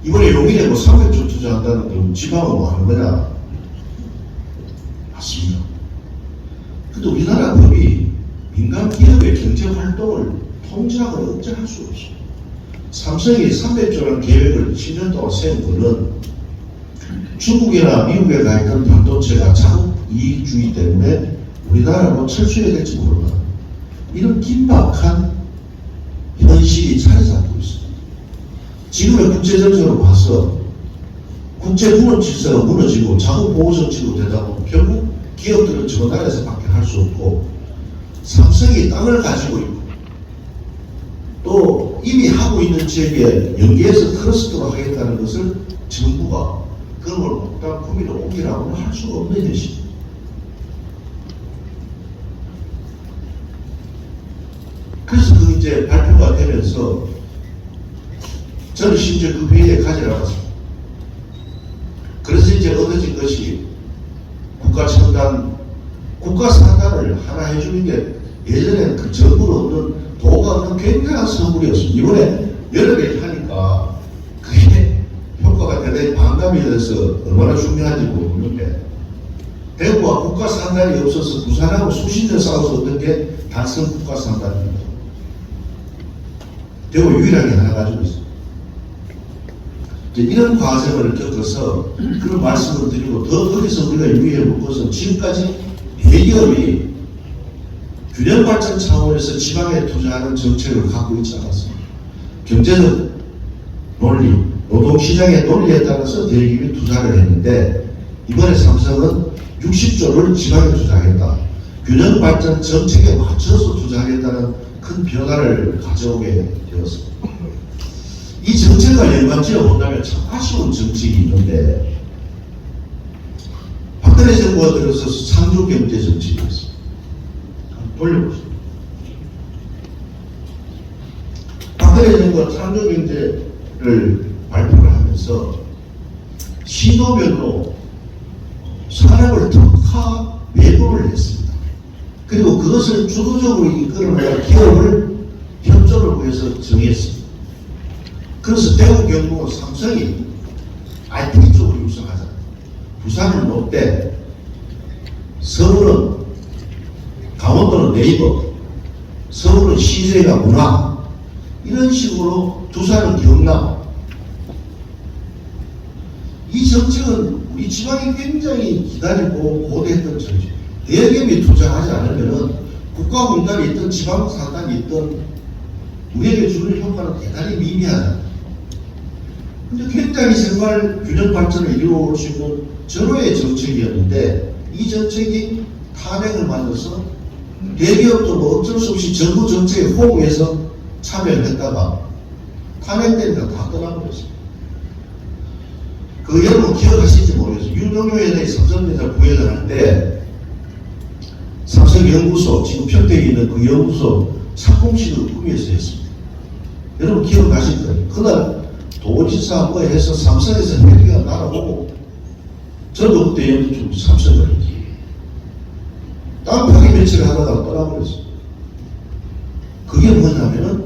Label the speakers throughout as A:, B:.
A: 이번에 용인에 뭐 300조 투자한다는 건 지방은 뭐 하는 거냐? 맞습니다. 근데 우리나라 법이 민간 기업의 경제 활동을 통제하거나 억제할 수 없어. 삼성이 300조라는 계획을 10년 동안 세운 거는 중국이나 미국에 가 있던 반도체가 자국 이익주의 때문에 우리나라로 철수해야 될지 모른다. 이런 긴박한 현실이 자리 잡고 있습니다. 지금의 국제정세로 봐서 국제문화 질서가 무너지고 자국 보호 정치로 되다 보면 결국 기업들은 저 나라에서밖에 할 수 없고 삼성이 땅을 가지고 있고 또 이미 하고 있는 지역에 연계해서 클러스터로 하겠다는 것을 정부가 그런 걸 목단 구미로 옮기라고는 할 수가 없는 현실입니다. 그래서 그 이제 발표가 되면서 저는 심지어 그 회의에 가지 않았습니다. 그래서 이제 얻어진 것이 국가 상단을 하나 해주는 게 예전에는 그 정부로 얻는 도가 없는 굉장한 선물이었습니다. 이번에 여러 개 하니까 그게 효과가 대단히 반감이 돼서 얼마나 중요한지 모르는데 대구와 국가 상단이 없어서 부산하고 수십 년 싸워서 얻은 게 단순 국가 상단입니다. 대구 유일하게 하나 가지고 있습니다. 이런 과정을 겪어서 그런 말씀을 드리고 더 거기서 우리가 유의해 볼 것은 지금까지 대기업이 균형 발전 차원에서 지방에 투자하는 정책을 갖고 있지 않았습니다. 경제적 논리, 노동시장의 논리에 따라서 대기업이 투자를 했는데 이번에 삼성은 60조를 지방에 투자하겠다. 균형 발전 정책에 맞춰서 투자하겠다는 큰 변화를 가져오게 되었습니다. 이 정책과 연관지어 본다면 참 아쉬운 정책이 있는데 박근혜 정부가 들어서서 창조경제 정책이었습니다. 돌려보세요. 박근혜 정부가 창조경제를 발표를 하면서 시도별로 산업을 특화 배분을 했습니다. 그리고 그것을 주도적으로 이끌어내야 기업을 협조를 위해서 정했습니다. 그래서 대구, 경북, 삼성이 IT 쪽으로 육성하자. 부산은 롯데, 서울은 강원도는 네이버, 서울은 시제가 문화, 이런 식으로 두산은 경남. 이 정책은 우리 지방이 굉장히 기다리고 고대했던 정책. 대기업이 투자하지 않으면 국가공단이 있든 지방산단이 있든 우리에게 주는 효과는 대단히 미미하다. 근데 굉장히 생활 균형 발전을 이루어올 수 있는 전후의 정책이었는데 이 정책이 탄핵을 맞아서 대기업도 뭐 어쩔 수 없이 정부 정책에 호응해서 참여를 했다가 탄핵되니까 다 떠나버렸습니다. 그 여러분 기억하실지 모르겠어요. 윤석열 회장이 삼성전자 부회장을 할 때 삼성연구소 지금 평택에 있는 그 연구소 착공식을 꾸며서 했습니다. 여러분 기억하실 거예요. 그날 도지사 뭐 해서 삼성에서 헬기가 날아오고 저도 그때 연구중 삼성을 했지. 땅 파기 며칠 하다가 떠나버렸어요. 그게 뭐냐면은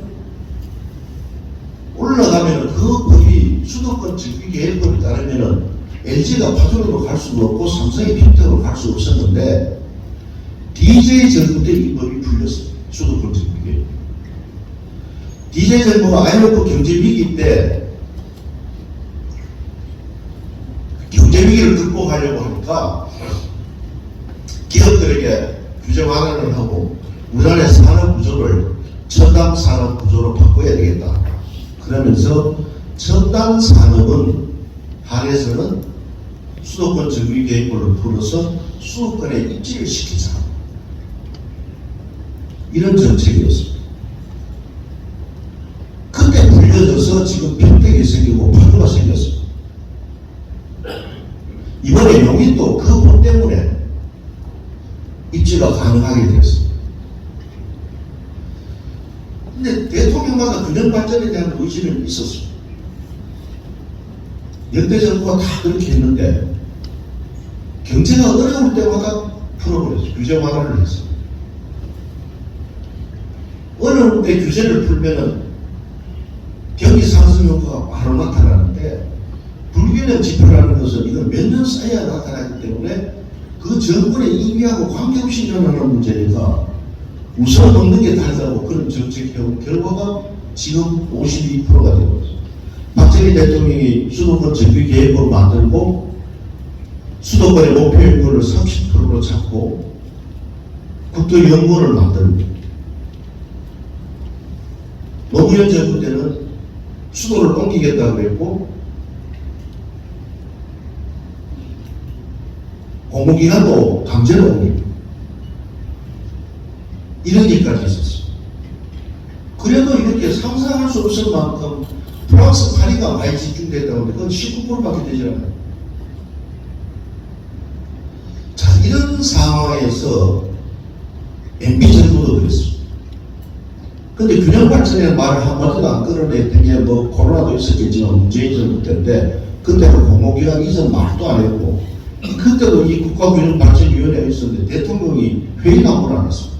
A: 올라가면은 그 법이 수도권 정비계획법에 따르면은 LG가 파주로도 갈 수도 없고 삼성이 평택으로 갈 수 없었는데 DJ 정부 때 이 법이 풀렸어요. 수도권 정비계획. DJ 정부가 IMF 경제위기 때 경제위기를 극복하려고 하니까 기업들에게 규제 완화를 하고 우리나라의 산업 구조를 첨단 산업 구조로 바꿔야 되겠다. 그러면서 첨단 산업은 한에서는 수도권 정비계획법을 풀어서 수도권에 입지를 시키자. 이런 정책이었습니다. 그때 불려져서 지금 평택이 생기고 파주가 생겼습니다. 이번에 용인도 그 법 때문에 입지가 가능하게 됐습니다. 근데 대통령마다 균형 발전에 대한 의지는 있었습니다. 역대 정부가 다 그렇게 했는데 경제가 어려울 때마다 풀어버렸어요. 규제 완화를 했어요. 어려울 때 규제를 풀면은 경기 상승 효과가 바로 나타나는데 하는데 불균형 지표라는 것은 이건 몇 년 쌓여야 나타나기 때문에 그 정권의 임의하고 관계없이 일어나는 문제니까 우선 없는 게 다르다고 그런 정책해온 결과가 지금 52%가 되고 있습니다. 박정희 대통령이 수도권 정비 계획을 만들고 수도권의 목표 인구를 30%로 잡고 국토연구원을 만들고 노무현 정부 때는 수도를 옮기겠다고 그랬고 공공기관도 강제로 옮깁니다. 이런 일까지 있었어요. 그래도 이렇게 상상할 수 없을 만큼 프랑스 파리가 많이 집중됐다고 하는데 그건 19%밖에 되지 않아요. 자, 이런 상황에서 MB 정부도 그랬습니다. 근데 균형 발전의 말을 한마디도 안 끌어냈던 게 뭐 코로나도 있었겠지만 문재인 정부 때인데 그때는 공공기관 이전 말도 안 했고 그때도 이 국가균형발전위원회가 있었는데 대통령이 회의나 안 했습니다.